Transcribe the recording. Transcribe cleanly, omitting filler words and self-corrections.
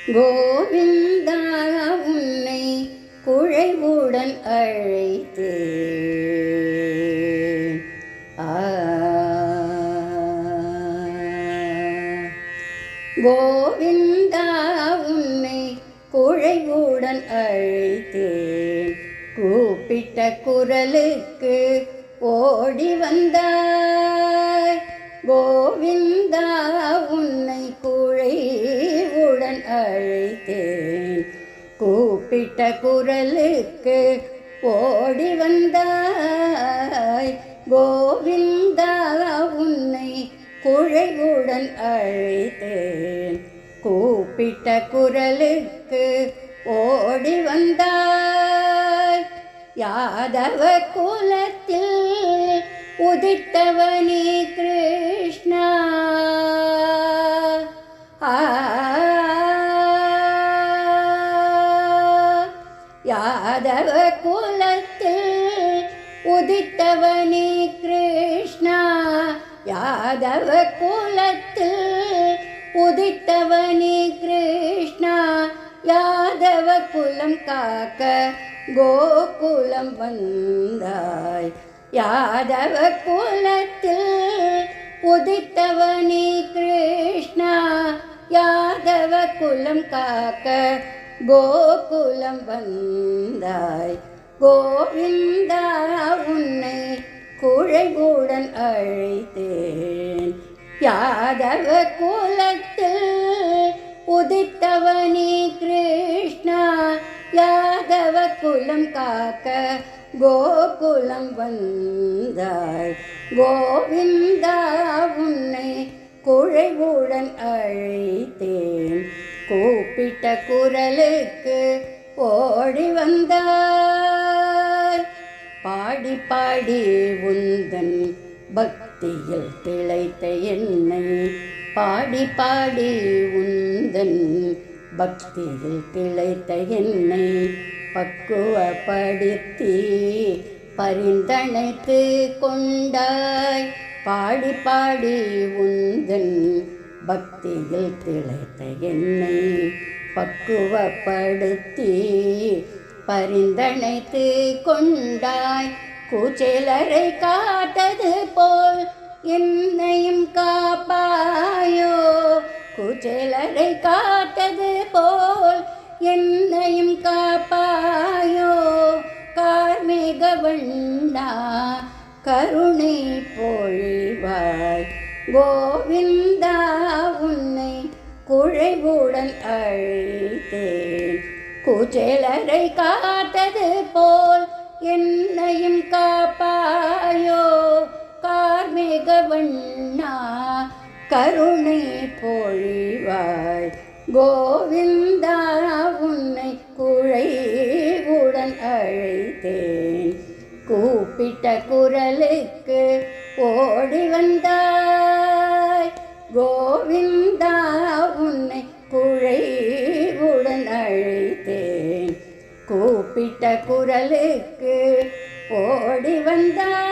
கோவிந்தா உன்னை குழைவுடன் அழைத்தேன். கோவிந்தா உன்னை குழைவுடன் அழைத்தேன். கூப்பிட்ட குரலுக்கு ஓடி வந்தாய். கோவிந்தா உன்னை குழைவுடன் அழைத்தேன். கூப்பிட்ட குரலுக்கு ஓடி வந்தாய். கோவிந்தா உன்னை குழைவுடன் அழைத்தேன். கூப்பிட்ட குரலுக்கு ஓடி வந்தாய். யாதவ குலத்தில் உதித்தவனே கிருஷ்ணா. யாதவ குலத்தில் உதித்தவனே கிருஷ்ணா. யாதவ குலத்தில் உதித்தவனே கிருஷ்ணா. யாதவ குலம் காக்க கோகுலம் வந்தாய். யாதவ குலத்தில் உதித்தவனே கிருஷ்ணா. யாதவ குலம் காக்க கோகுலம் வந்தாய். கோவிந்தா உன்னை குழைவுடன் அழைத்தேன். யாதவ குலத்தில் உதித்தவனே கிருஷ்ணா. யாதவ குலம் காக்க கோகுலம் வந்தாய். கோவிந்தா உன்னை குழைவுடன் அழைத்தேன். கூப்பிட்ட குரலுக்கு ஓடி வந்தாய். பாடி பாடி உந்தன் பக்தியில் திளைத்த என்னை. பாடி பாடி உந்தன் பக்தியில் திளைத்த என்னை பக்குவப்படுத்தி பரிந்தணைத்து கொண்டாய். பாடி பாடி உந்தன் பக்தியில் திளைத்த என்னை பக்குவப்படுத்தி பரிந்தணைத்து கொண்டாய். கூச்சலரை காத்தது போல் என்னையும் காப்பாயோ. கூச்சலரை காத்தது போல் என்னையும் காப்பாயோ. கார்மேக வண்ணா கருணை பொழிவாய். கோவிந்தா உன்னை குழைவுடன் அழைத்தேன். கூச்சலரை காத்தது போல் என்னையும் காப்பாயோ. கார்மேக வண்ணா கருணை பொழிவாய். கோவிந்தா உன்னை குழைவுடன் அழைத்தேன். கூப்பிட்ட குரலுக்கு ஓடி வந்தாய். கோவிந்தா உன்னை குழைவுடன் அழைத்தேன். கூப்பிட்ட குரலுக்கு ஓடி வந்தாய்.